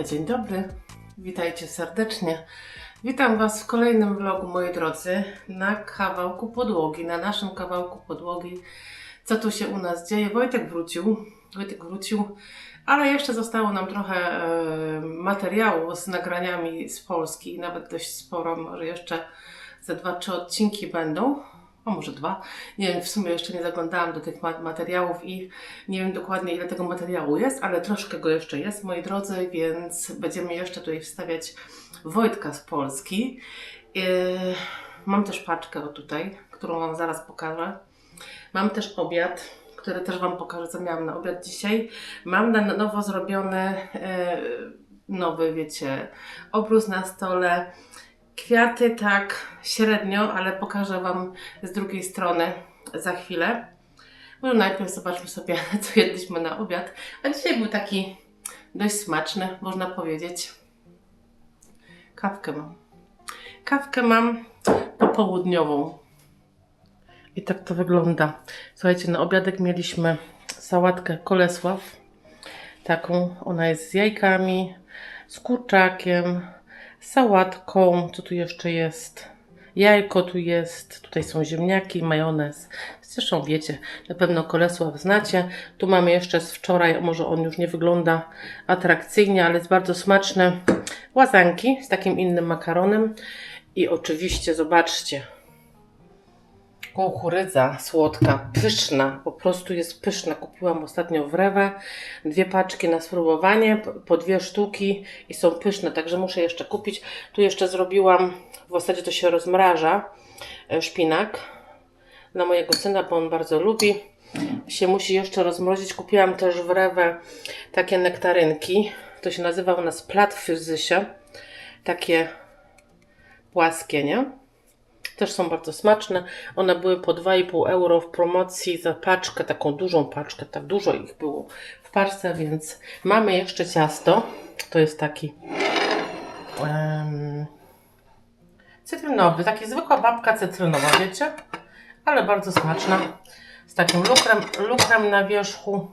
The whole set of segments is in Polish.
Dzień dobry, witajcie serdecznie. Witam Was w kolejnym vlogu, moi drodzy, na kawałku podłogi, na naszym kawałku podłogi. Co tu się u nas dzieje? Wojtek wrócił, ale jeszcze zostało nam trochę materiału z nagraniami z Polski, nawet dość sporo, może jeszcze ze 2-3 odcinki będą. A może 2. Nie wiem, w sumie jeszcze nie zaglądałam do tych materiałów i nie wiem dokładnie, ile tego materiału jest, ale troszkę go jeszcze jest, moi drodzy, więc będziemy jeszcze tutaj wstawiać Wojtka z Polski. Mam też paczkę tutaj, którą Wam zaraz pokażę. Mam też obiad, który też Wam pokażę, co miałam na obiad dzisiaj. Mam na nowo zrobiony, nowy, wiecie, obrus na stole. Kwiaty tak średnio, ale pokażę Wam z drugiej strony za chwilę. Może najpierw zobaczmy sobie, co jedliśmy na obiad. A dzisiaj był taki dość smaczny, można powiedzieć. Kawkę mam popołudniową. I tak to wygląda. Słuchajcie, na obiadek mieliśmy sałatkę Kolesław. Taką, ona jest z jajkami, z kurczakiem, sałatką, co tu jeszcze jest? Jajko tu jest, tutaj są ziemniaki, majonez. Zresztą wiecie, na pewno Kolesław znacie. Tu mamy jeszcze z wczoraj, może on już nie wygląda atrakcyjnie, ale jest bardzo smaczne. Łazanki z takim innym makaronem. I oczywiście, zobaczcie, kukurydza słodka, pyszna, po prostu jest pyszna. Kupiłam ostatnio w Rewe 2 paczki na spróbowanie, po 2 sztuki i są pyszne, także muszę jeszcze kupić. Tu jeszcze zrobiłam, w zasadzie to się rozmraża, szpinak dla mojego syna, bo on bardzo lubi. Się musi jeszcze rozmrozić. Kupiłam też w Rewe takie nektarynki, to się nazywa u nas platfyzysie, takie płaskie, nie? Też są bardzo smaczne. One były po 2,5 euro w promocji za paczkę, taką dużą paczkę. Tak dużo ich było w paczce, więc mamy jeszcze ciasto. To jest taki cytrynowy, taki zwykła babka cytrynowa, wiecie? Ale bardzo smaczna. Z takim lukrem na wierzchu.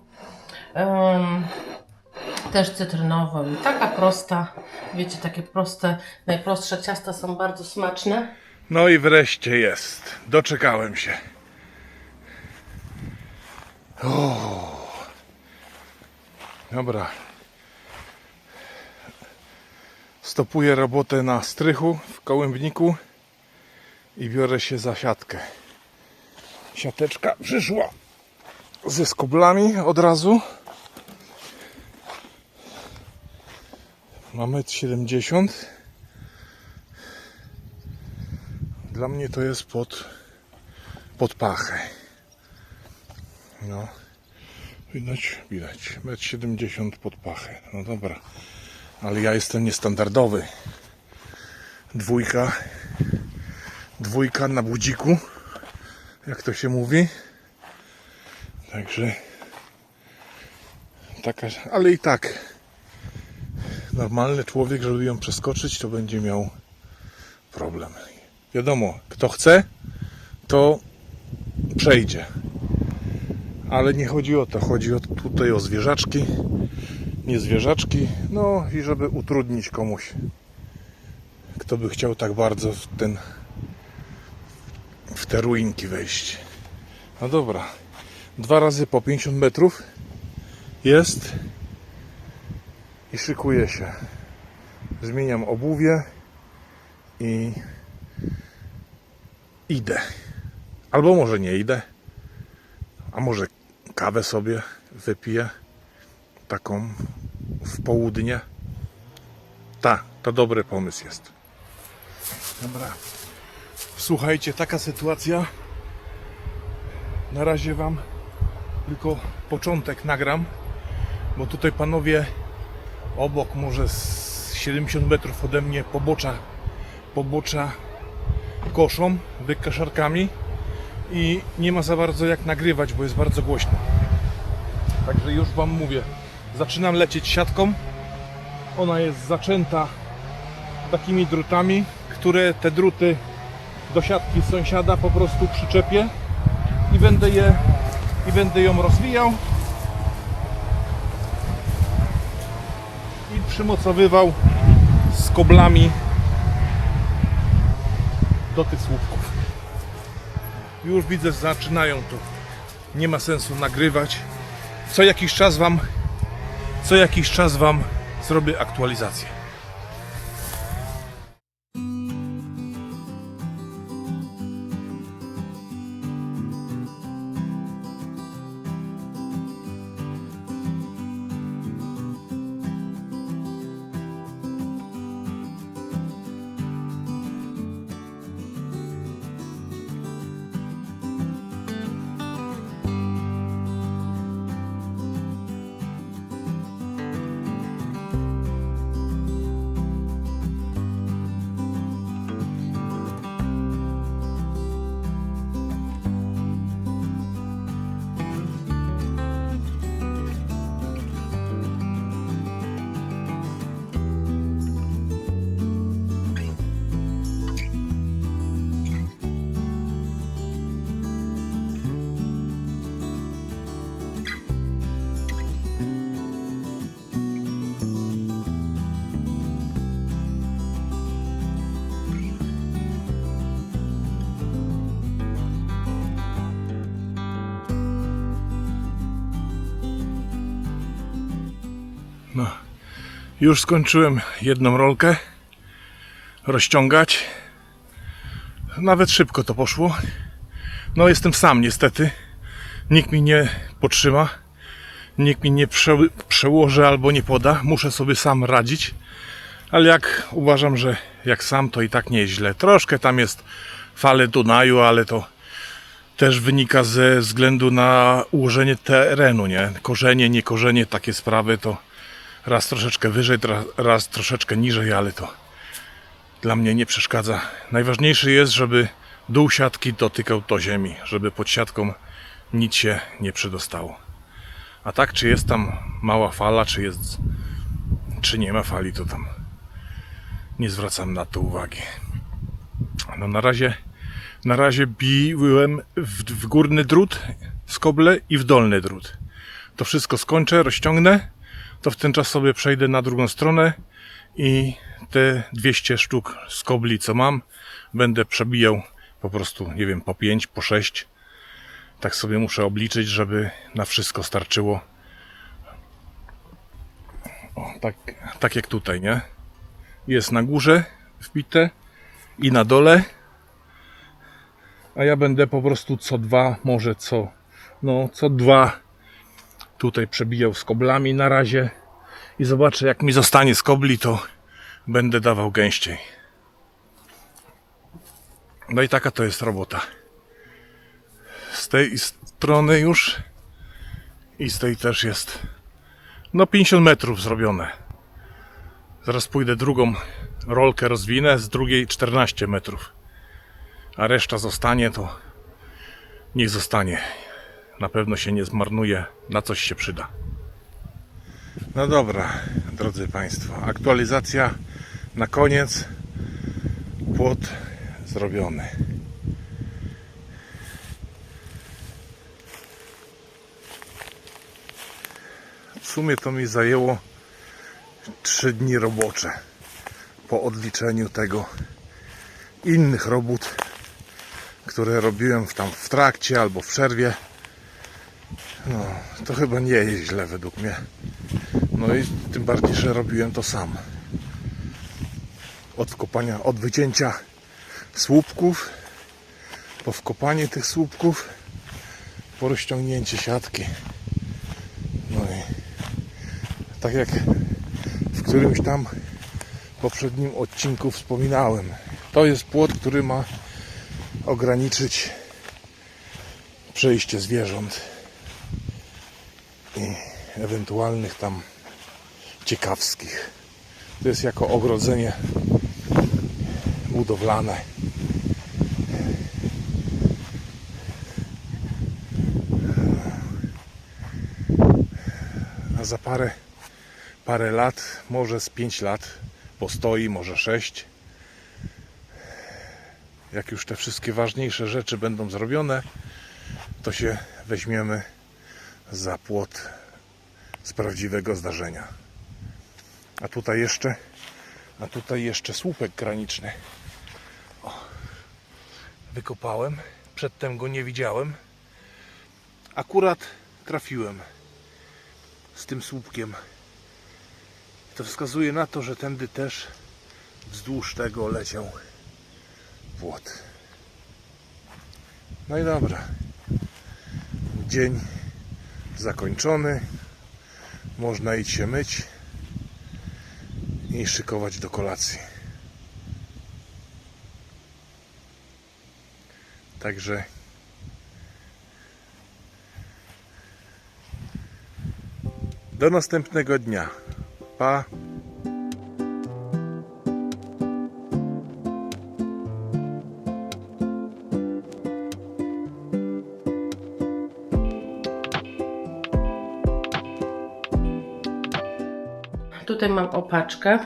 Też cytrynowym. Taka prosta, wiecie, takie proste, najprostsze ciasta są bardzo smaczne. No i wreszcie jest. Doczekałem się. Dobra. Stopuję robotę na strychu w Kołębniku i biorę się za siatkę. Siateczka przyszła ze skoblami od razu. Ma 1,70 m. Dla mnie to jest pod pachę. No. Widać. 1,70 m pod pachę. No dobra. Ale ja jestem niestandardowy. Dwójka na budziku. Jak to się mówi. Także taka, ale i tak normalny człowiek, żeby ją przeskoczyć, to będzie miał problem. Wiadomo, kto chce, to przejdzie. Ale nie chodzi o to. Chodzi tutaj o zwierzaczki, nie zwierzaczki. No i żeby utrudnić komuś, kto by chciał tak bardzo w te ruinki wejść. No dobra. 2 razy po 50 metrów jest i szykuję się. Zmieniam obuwie i idę. Albo może nie idę. A może kawę sobie wypiję. Taką w południe. To dobry pomysł jest. Dobra. Słuchajcie, taka sytuacja. Na razie Wam tylko początek nagram. Bo tutaj panowie obok, może z 70 metrów ode mnie pobocza koszą wykaszarkami i nie ma za bardzo jak nagrywać, bo jest bardzo głośno. Także już Wam mówię, zaczynam lecieć siatką. Ona jest zaczęta takimi drutami, które te druty do siatki sąsiada po prostu przyczepię i będę ją rozwijał i przymocowywał z koblami do tych słupków. Już widzę, że zaczynają tu. Nie ma sensu nagrywać. Co jakiś czas wam zrobię aktualizację. No, już skończyłem jedną rolkę rozciągać. Nawet szybko to poszło. No, jestem sam niestety. Nikt mi nie potrzyma. Nikt mi nie przełoży albo nie poda. Muszę sobie sam radzić. Ale jak uważam, że jak sam, to i tak nie jest źle. Troszkę tam jest fale Dunaju, ale to też wynika ze względu na ułożenie terenu, nie? Korzenie, nie korzenie, takie sprawy to raz troszeczkę wyżej, raz troszeczkę niżej, ale to dla mnie nie przeszkadza. Najważniejsze jest, żeby dół siatki dotykał do ziemi, żeby pod siatką nic się nie przedostało. A tak, czy jest tam mała fala, czy nie ma fali, to tam nie zwracam na to uwagi. No na razie biłem w górny drut z koble i w dolny drut. To wszystko skończę, rozciągnę, to w ten czas sobie przejdę na drugą stronę i te 200 sztuk z kobli, co mam, będę przebijał po prostu, nie wiem, po 5, po 6. Tak sobie muszę obliczyć, żeby na wszystko starczyło. O, tak jak tutaj, nie? Jest na górze wbite i na dole. A ja będę po prostu co 2, może co 2 tutaj przebijał z koblami na razie. I zobaczę, jak mi zostanie z kobli, to będę dawał gęściej. No i taka to jest robota. Z tej strony już i z tej też jest 50 metrów zrobione. Zaraz pójdę drugą rolkę rozwinę, z drugiej 14 metrów. A reszta zostanie, to niech zostanie. Na pewno się nie zmarnuje, na coś się przyda. No dobra, drodzy Państwo, aktualizacja na koniec. Płot zrobiony. W sumie to mi zajęło 3 dni robocze po odliczeniu tego innych robót, które robiłem tam w trakcie albo w przerwie. No, to chyba nie jest źle według mnie. No i tym bardziej, że robiłem to sam. Od wkopania, od wycięcia słupków, po wkopanie tych słupków, po rozciągnięcie siatki. No i tak jak w którymś tam poprzednim odcinku wspominałem, to jest płot, który ma ograniczyć przejście zwierząt i ewentualnych tam ciekawskich. To jest jako ogrodzenie budowlane. A za parę lat, może z 5 lat postoi, może 6. Jak już te wszystkie ważniejsze rzeczy będą zrobione, to się weźmiemy za płot z prawdziwego zdarzenia. A tutaj jeszcze słupek graniczny. O, wykopałem. Przedtem go nie widziałem. Akurat trafiłem z tym słupkiem. To wskazuje na to, że tędy też wzdłuż tego leciał płot. No i dobra. Dzień zakończony. Można iść się myć i szykować do kolacji. Także do następnego dnia. Pa! Tutaj mam opaczkę.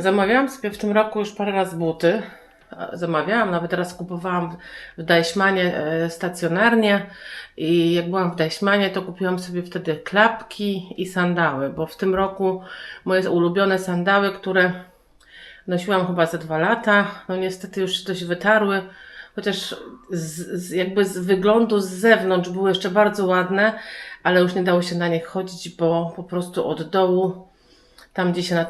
Zamawiałam sobie w tym roku już parę razy buty. Zamawiałam, nawet teraz kupowałam w Deichmannie stacjonarnie i jak byłam w Deichmannie, to kupiłam sobie wtedy klapki i sandały, bo w tym roku moje ulubione sandały, które nosiłam chyba za 2 lata, no niestety już dość wytarły, chociaż jakby z wyglądu z zewnątrz były jeszcze bardzo ładne, ale już nie dało się na nich chodzić, bo po prostu od dołu, tam gdzie się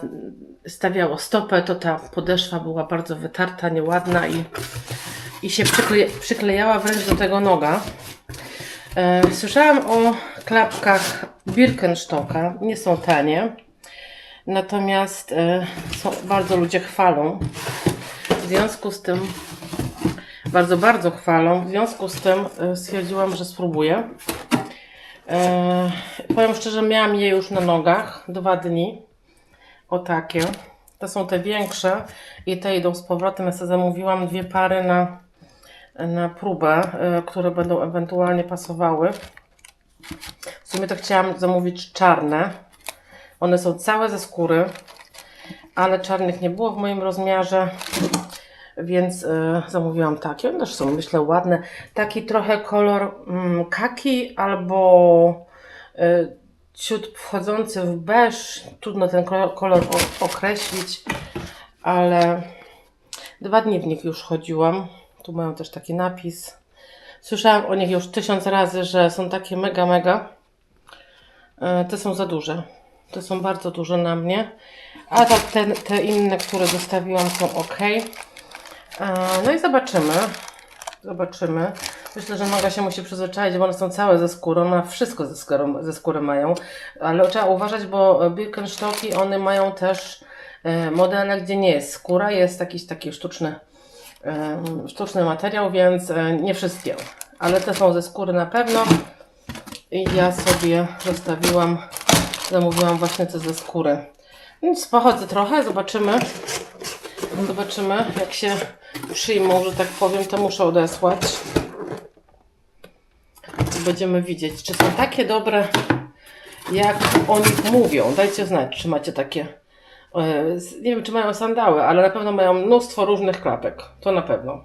stawiało stopę, to ta podeszwa była bardzo wytarta, nieładna i się przyklejała wręcz do tego noga. Słyszałam o klapkach Birkenstocka, nie są tanie, natomiast bardzo ludzie chwalą. W związku z tym, bardzo chwalą, w związku z tym stwierdziłam, że spróbuję. Powiem szczerze, miałam je już na nogach 2 dni. O takie. To są te większe i te idą z powrotem. Ja sobie zamówiłam 2 pary na próbę, które będą ewentualnie pasowały. W sumie to chciałam zamówić czarne. One są całe ze skóry, ale czarnych nie było w moim rozmiarze, więc zamówiłam takie. One też są, myślę, ładne. Taki trochę kolor kaki albo ciut wchodzący w beż. Trudno ten kolor określić, ale 2 dni w nich już chodziłam. Tu mają też taki napis. Słyszałam o nich już 1000 razy, że są takie mega. Te są za duże. Te są bardzo duże na mnie. A tak te inne, które zostawiłam, są ok. No i zobaczymy. Myślę, że noga się musi przyzwyczaić, bo one są całe ze skórą, one wszystko ze skóry mają, ale trzeba uważać, bo Birkenstocki, one mają też modele, gdzie nie jest skóra, jest jakiś taki sztuczny materiał, więc nie wszystkie, ale te są ze skóry na pewno i ja sobie zamówiłam właśnie te ze skóry. Więc pochodzę trochę, zobaczymy jak się przyjmą, że tak powiem, to muszę odesłać. Będziemy widzieć, czy są takie dobre, jak o nich mówią. Dajcie znać, czy macie takie. Nie wiem, czy mają sandały, ale na pewno mają mnóstwo różnych klapek. To na pewno.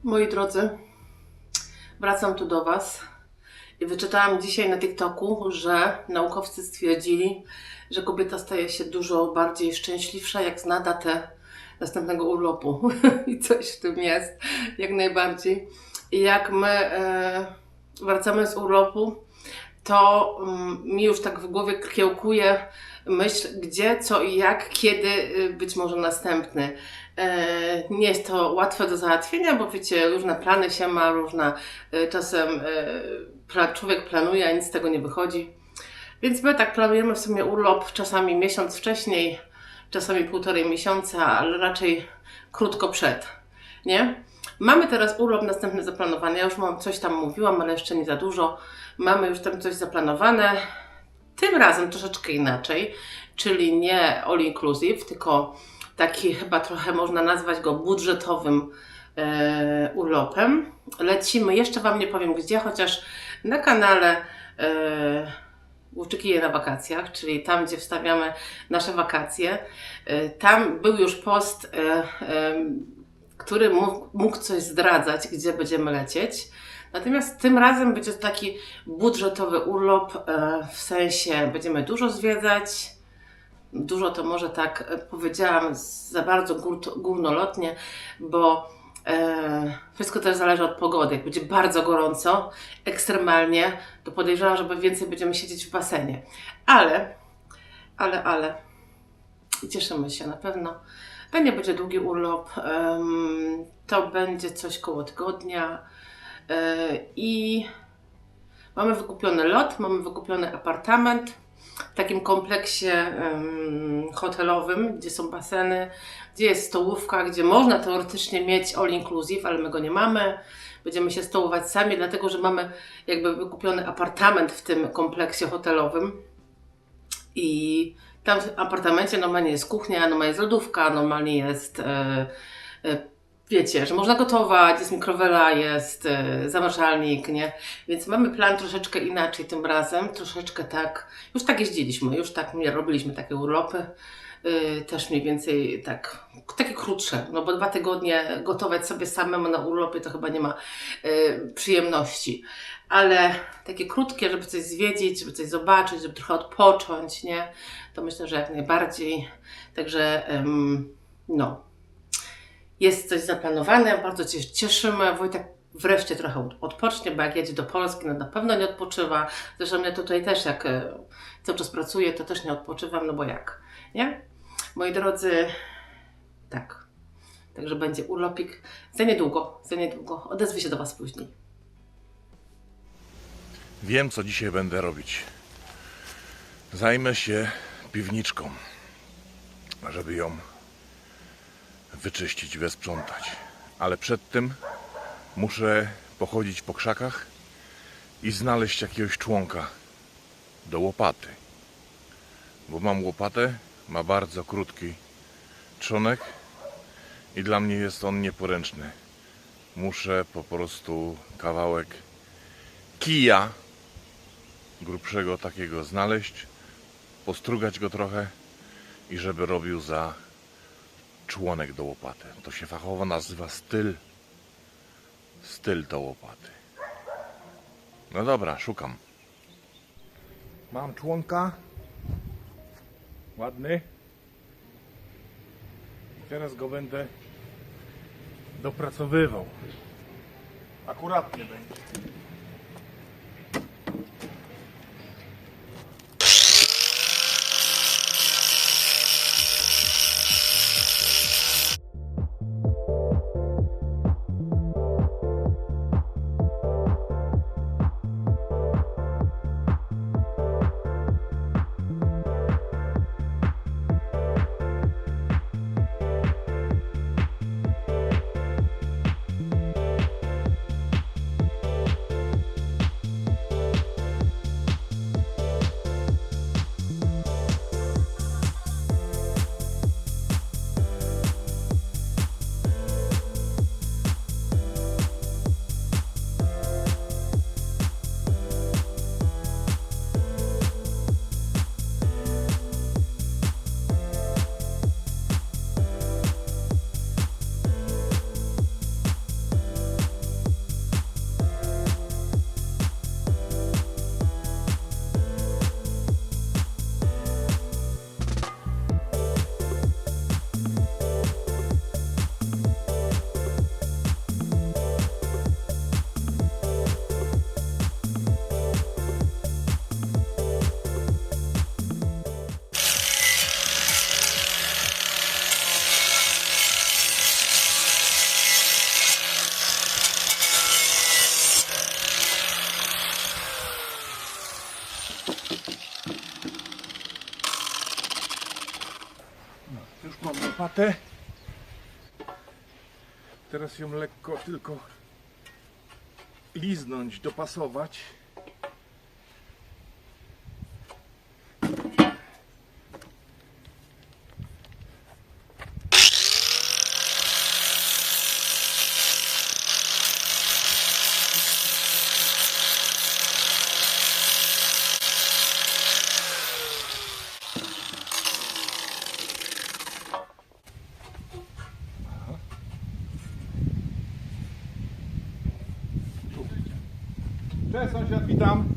Moi drodzy, wracam tu do Was i wyczytałam dzisiaj na TikToku, że naukowcy stwierdzili, że kobieta staje się dużo bardziej szczęśliwsza, jak zna datę następnego urlopu. I coś w tym jest, jak najbardziej. I jak my wracamy z urlopu, to mi już tak w głowie kiełkuje myśl, gdzie, co i jak, kiedy być może następny. Nie jest to łatwe do załatwienia, bo wiecie, różne plany się ma, czasem człowiek planuje, a nic z tego nie wychodzi. Więc my tak planujemy w sumie urlop, czasami miesiąc wcześniej, czasami 1,5 miesiąca, ale raczej krótko przed, nie? Mamy teraz urlop następny zaplanowany. Ja już coś tam mówiłam, ale jeszcze nie za dużo. Mamy już tam coś zaplanowane. Tym razem troszeczkę inaczej, czyli nie all inclusive, tylko taki chyba trochę można nazwać go budżetowym urlopem. Lecimy, jeszcze Wam nie powiem gdzie, chociaż na kanale Łuczykije na wakacjach, czyli tam, gdzie wstawiamy nasze wakacje. Tam był już post, który mógł coś zdradzać, gdzie będziemy lecieć. Natomiast tym razem będzie to taki budżetowy urlop, w sensie będziemy dużo zwiedzać. Dużo to może tak powiedziałam za bardzo górnolotnie, bo wszystko też zależy od pogody. Jak będzie bardzo gorąco, ekstremalnie, to podejrzewam, że więcej będziemy siedzieć w basenie. Ale cieszymy się na pewno. To nie będzie długi urlop, to będzie coś koło tygodnia i mamy wykupiony lot, mamy wykupiony apartament w takim kompleksie hotelowym, gdzie są baseny, gdzie jest stołówka, gdzie można teoretycznie mieć all inclusive, ale my go nie mamy. Będziemy się stołować sami, dlatego że mamy jakby wykupiony apartament w tym kompleksie hotelowym. I tam w apartamencie normalnie jest kuchnia, normalnie jest lodówka, normalnie jest, wiecie, że można gotować, jest mikrowela, jest zamrażalnik, nie? Więc mamy plan troszeczkę inaczej tym razem, troszeczkę tak, już tak jeździliśmy, już tak robiliśmy takie urlopy, też mniej więcej tak, takie krótsze, no bo 2 tygodnie gotować sobie samemu na urlopie to chyba nie ma przyjemności. Ale takie krótkie, żeby coś zwiedzić, żeby coś zobaczyć, żeby trochę odpocząć, nie? To myślę, że jak najbardziej. Także no, jest coś zaplanowane, bardzo się cieszymy. Wojtek wreszcie trochę odpocznie, bo jak jedzie do Polski, no na pewno nie odpoczywa. Zresztą ja tutaj też, jak cały czas pracuję, to też nie odpoczywam, no bo jak, nie? Moi drodzy, tak. Także będzie urlopik za niedługo. Odezwę się do Was później. Wiem, co dzisiaj będę robić. Zajmę się piwniczką, żeby ją wyczyścić, wysprzątać. Ale przed tym muszę pochodzić po krzakach i znaleźć jakiegoś członka do łopaty. Bo mam łopatę, ma bardzo krótki trzonek i dla mnie jest on nieporęczny. Muszę po prostu kawałek kija grubszego takiego znaleźć, postrugać go trochę i żeby robił za członek do łopaty. To się fachowo nazywa styl do łopaty. No dobra, szukam. Mam członka. Ładny. Teraz go będę dopracowywał. Akuratnie będzie. Już mam łopatę. Teraz ją lekko tylko liznąć, dopasować. Cześć sąsiad, witam.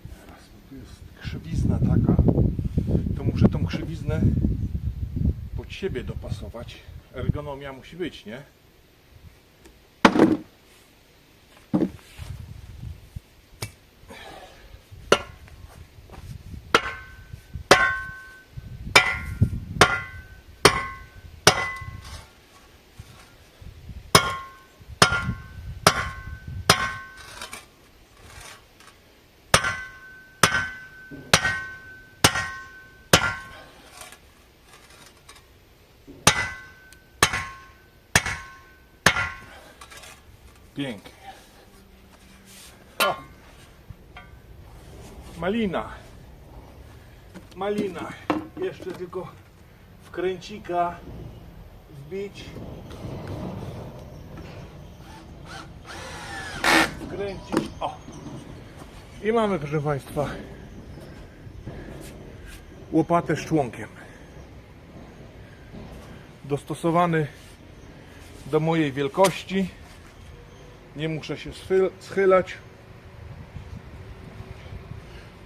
Teraz tu jest krzywizna taka, to muszę tą krzywiznę pod siebie dopasować. Ergonomia musi być, nie? Pięknie. O! Malina. Malina. Jeszcze tylko wkręcika wbić. Wkręcić. O! I mamy, proszę Państwa, łopatę z członkiem. Dostosowany do mojej wielkości. Nie muszę się schylać.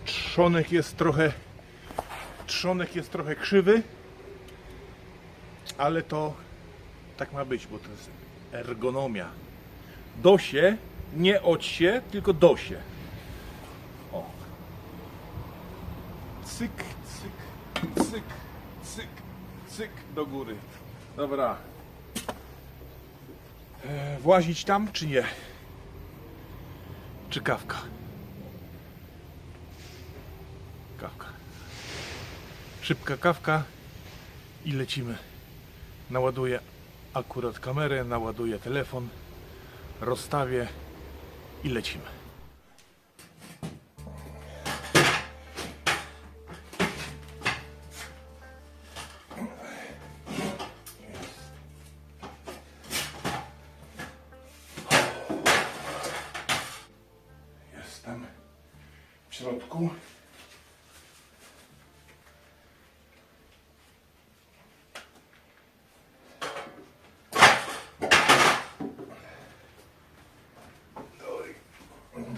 Trzonek jest trochę krzywy, ale to tak ma być, bo to jest ergonomia. Dosie, nie odsie, tylko dosie. O. Cyk, cyk, cyk, cyk, cyk do góry. Dobra. Włazić tam, czy nie? Czy kawka? Kawka. Szybka kawka i lecimy. Naładuję akurat kamerę, naładuję telefon, rozstawię i lecimy. Jestem w środku.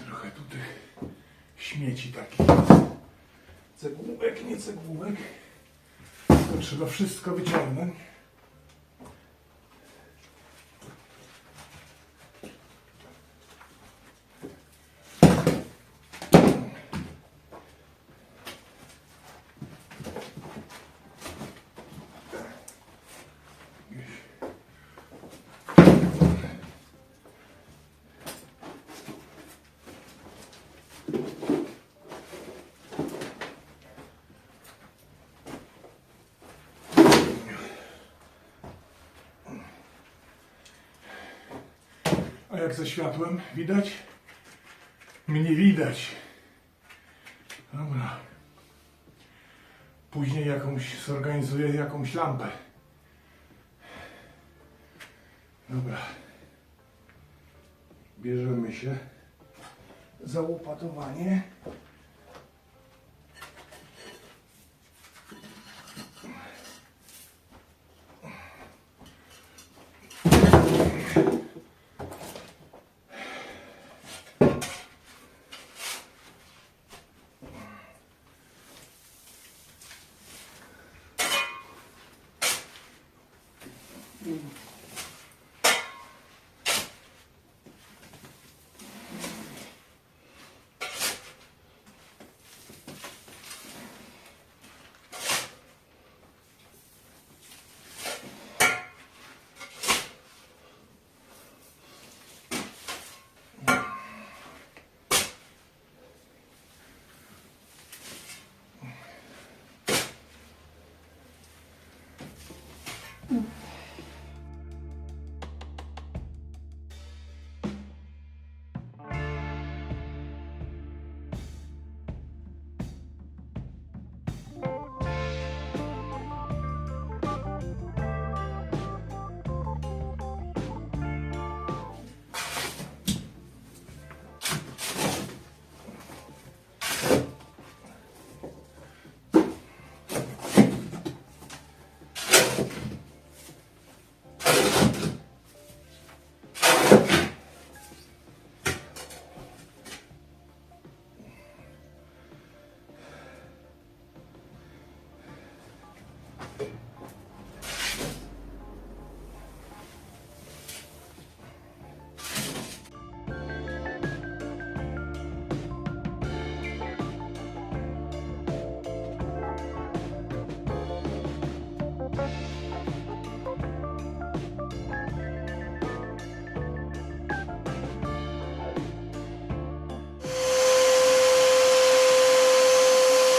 Trochę tutaj śmieci takich. Cegłówek, nie cegłówek. To trzeba wszystko wyciągnąć. A jak ze światłem? Widać? Mnie widać. Dobra. Później zorganizuję jakąś lampę. Dobra. Bierzemy się za łopatowanie.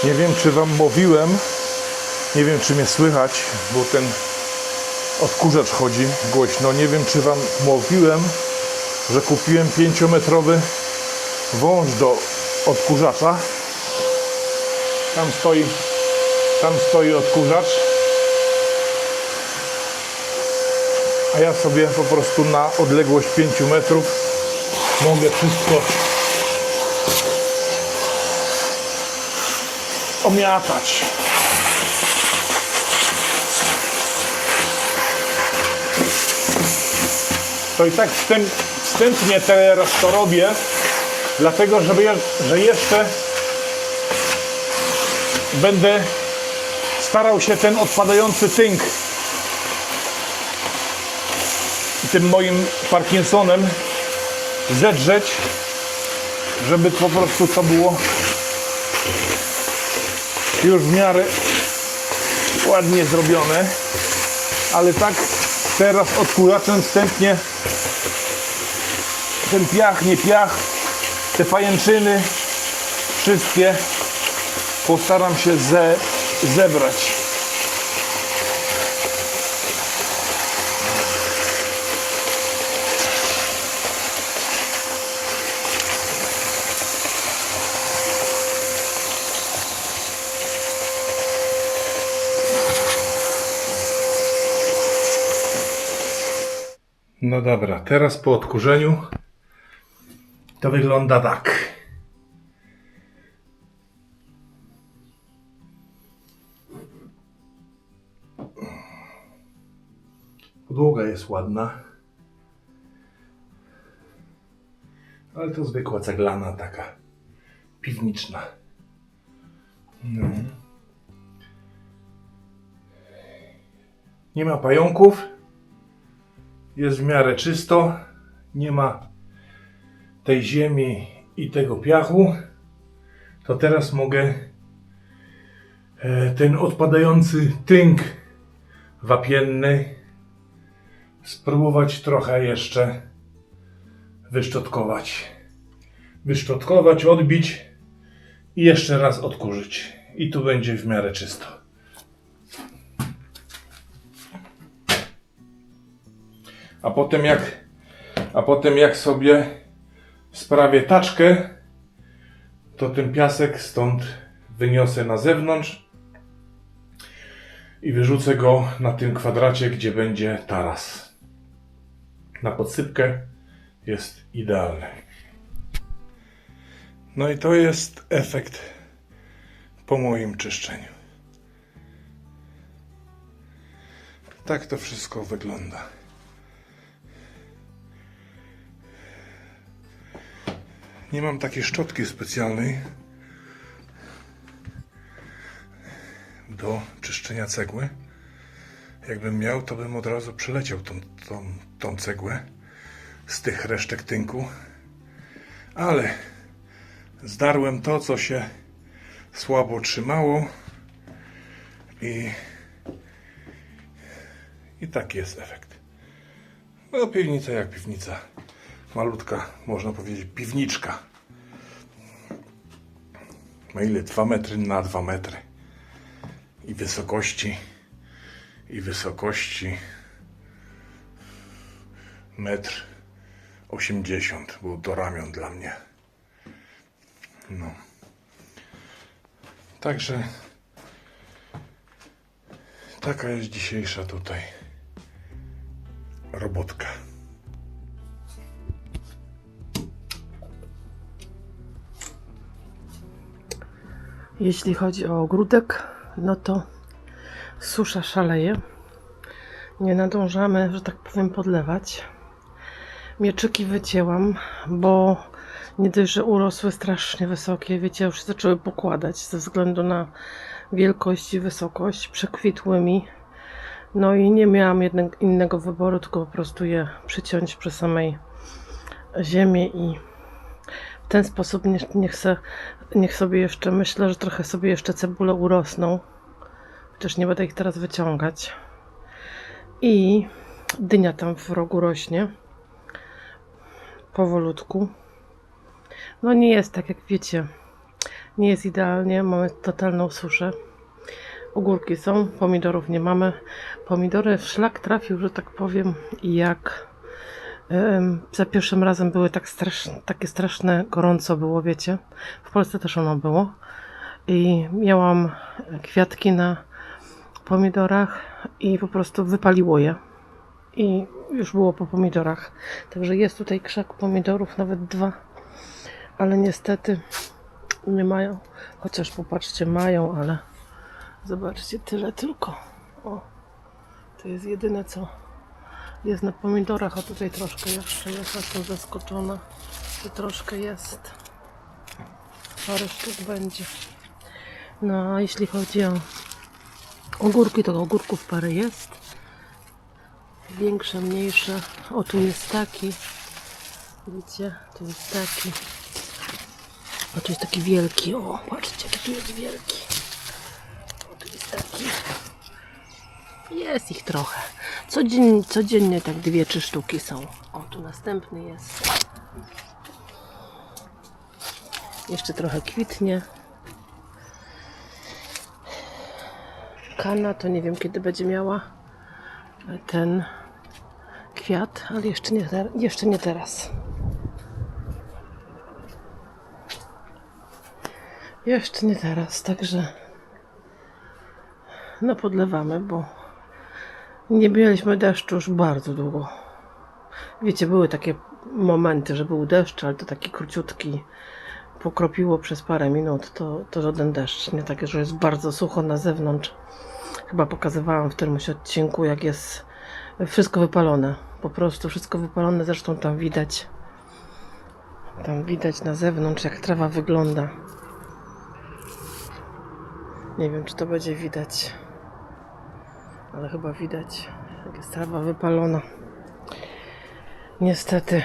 Nie wiem, czy wam mówiłem, nie wiem, czy mnie słychać, bo ten odkurzacz chodzi głośno. Nie wiem, czy wam mówiłem, że kupiłem 5-metrowy wąż do odkurzacza. Tam stoi odkurzacz. A ja sobie po prostu na odległość 5 metrów mogę wszystko omiatać. To i tak wstępnie teraz to robię, dlatego że jeszcze będę starał się ten odpadający tynk tym moim Parkinsonem zedrzeć, żeby po prostu to było już w miarę ładnie zrobione, ale tak teraz odkurzaczem wstępnie ten piach, nie piach, te pajęczyny wszystkie postaram się zebrać. No dobra, teraz po odkurzeniu to wygląda tak. Podłoga jest ładna, ale to zwykła ceglana, taka piwniczna. No. Nie ma pająków. Jest w miarę czysto, nie ma tej ziemi i tego piachu, to teraz mogę ten odpadający tynk wapienny spróbować trochę jeszcze wyszczotkować, odbić i jeszcze raz odkurzyć i tu będzie w miarę czysto. A potem jak sobie sprawię taczkę, to ten piasek stąd wyniosę na zewnątrz i wyrzucę go na tym kwadracie, gdzie będzie taras. Na podsypkę jest idealny. No i to jest efekt po moim czyszczeniu. Tak to wszystko wygląda. Nie mam takiej szczotki specjalnej do czyszczenia cegły. Jakbym miał, to bym od razu przeleciał tą cegłę z tych resztek tynku. Ale zdarłem to, co się słabo trzymało i taki jest efekt. No piwnica jak piwnica. Malutka, można powiedzieć, piwniczka. Ma ile? 2 metry na 2 metry. I wysokości 1,80 m. Był do ramion dla mnie. No. Także taka jest dzisiejsza tutaj robotka. Jeśli chodzi o ogródek, no to susza szaleje. Nie nadążamy, że tak powiem, podlewać. Mieczyki wycięłam, bo nie dość, że urosły strasznie wysokie, wiecie, już się zaczęły pokładać ze względu na wielkość i wysokość. Przekwitły mi. No i nie miałam innego wyboru, tylko po prostu je przyciąć przy samej ziemi i w ten sposób niech sobie jeszcze, myślę, że trochę sobie jeszcze cebule urosną. Chociaż nie będę ich teraz wyciągać. I dynia tam w rogu rośnie. Powolutku. No nie jest tak, jak wiecie, Nie jest idealnie, mamy totalną suszę. Ogórki są, pomidorów nie mamy. Pomidory w szlak trafił, że tak powiem, jak za pierwszym razem były takie straszne gorąco było, wiecie. W Polsce też ono było. I miałam kwiatki na pomidorach i po prostu wypaliło je. I już było po pomidorach. Także jest tutaj krzak pomidorów, nawet 2. Ale niestety nie mają. Chociaż popatrzcie, mają, ale zobaczcie, tyle tylko. O, to jest jedyne, co jest na pomidorach, a tutaj troszkę jeszcze jest. Jestem zaskoczona, że troszkę jest. Parę sztuk będzie. No, a jeśli chodzi o ogórki, to ogórków parę jest. Większe, mniejsze. O, tu jest taki. Widzicie? Tu jest taki. O, tu jest taki wielki. O, patrzcie, jaki tu jest wielki. O, tu jest taki. Jest ich trochę. Codziennie tak 2-3 sztuki są. O, tu następny jest. Jeszcze trochę kwitnie. Kana to nie wiem, kiedy będzie miała ten kwiat, ale jeszcze nie teraz. Jeszcze nie teraz, także no podlewamy, bo nie mieliśmy deszczu już bardzo długo. Wiecie, były takie momenty, że był deszcz, ale to taki króciutki, pokropiło przez parę minut, to żaden deszcz, nie takie, że jest bardzo sucho na zewnątrz. Chyba pokazywałam w którymś odcinku, jak jest wszystko wypalone. Po prostu wszystko wypalone, zresztą tam widać na zewnątrz, jak trawa wygląda. Nie wiem, czy to będzie widać, ale chyba widać, jak jest trawa wypalona. Niestety.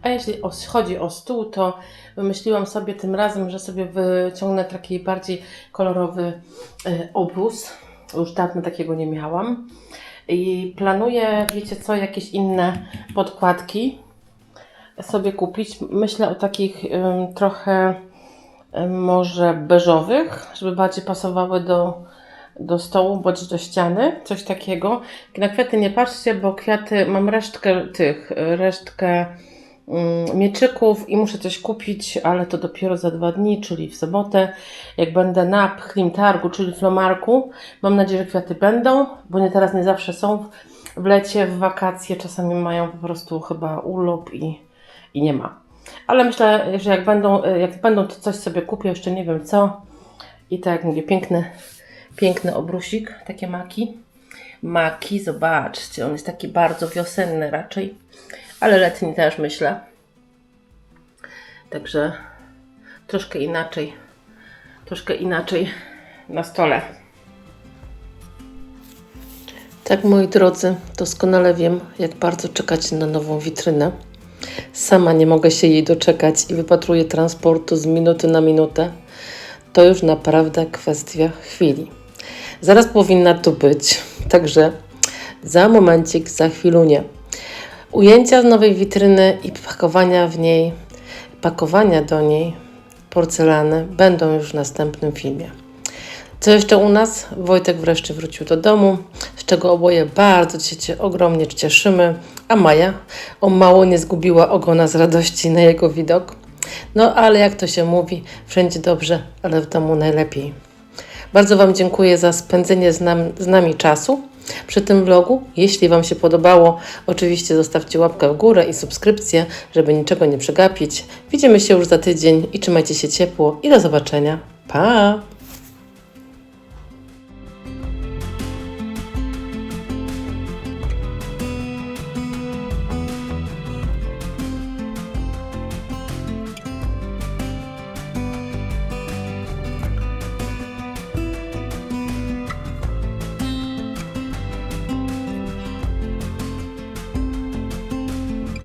A jeśli chodzi o stół, to wymyśliłam sobie tym razem, że sobie wyciągnę taki bardziej kolorowy obóz. Już dawno takiego nie miałam. I planuję, wiecie co, jakieś inne podkładki sobie kupić. Myślę o takich trochę może beżowych, żeby bardziej pasowały do stołu bądź do ściany. Coś takiego. Na kwiaty nie patrzcie, bo kwiaty, mam resztkę mieczyków i muszę coś kupić, ale to dopiero za 2 dni, czyli w sobotę, jak będę na Pchlim Targu, czyli Flomarku. Mam nadzieję, że kwiaty będą, bo teraz nie zawsze są w lecie, w wakacje, czasami mają po prostu chyba urlop i nie ma. Ale myślę, że jak będą, to coś sobie kupię, jeszcze nie wiem co. I tak jak mówię, piękny obrusik, takie maki, zobaczcie, on jest taki bardzo wiosenny raczej, ale letni też myślę. Także troszkę inaczej na stole. Tak, moi drodzy, doskonale wiem, jak bardzo czekać na nową witrynę. Sama nie mogę się jej doczekać i wypatruję transportu z minuty na minutę. To już naprawdę kwestia chwili. Zaraz powinna tu być, także za momencik, za chwilunię. Ujęcia z nowej witryny i pakowania do niej porcelany będą już w następnym filmie. Co jeszcze u nas? Wojtek wreszcie wrócił do domu, z czego oboje bardzo się ogromnie cieszymy, a Maja o mało nie zgubiła ogona z radości na jego widok. No ale jak to się mówi, wszędzie dobrze, ale w domu najlepiej. Bardzo Wam dziękuję za spędzenie z nami czasu przy tym vlogu. Jeśli Wam się podobało, oczywiście zostawcie łapkę w górę i subskrypcję, żeby niczego nie przegapić. Widzimy się już za tydzień i trzymajcie się ciepło i do zobaczenia. Pa!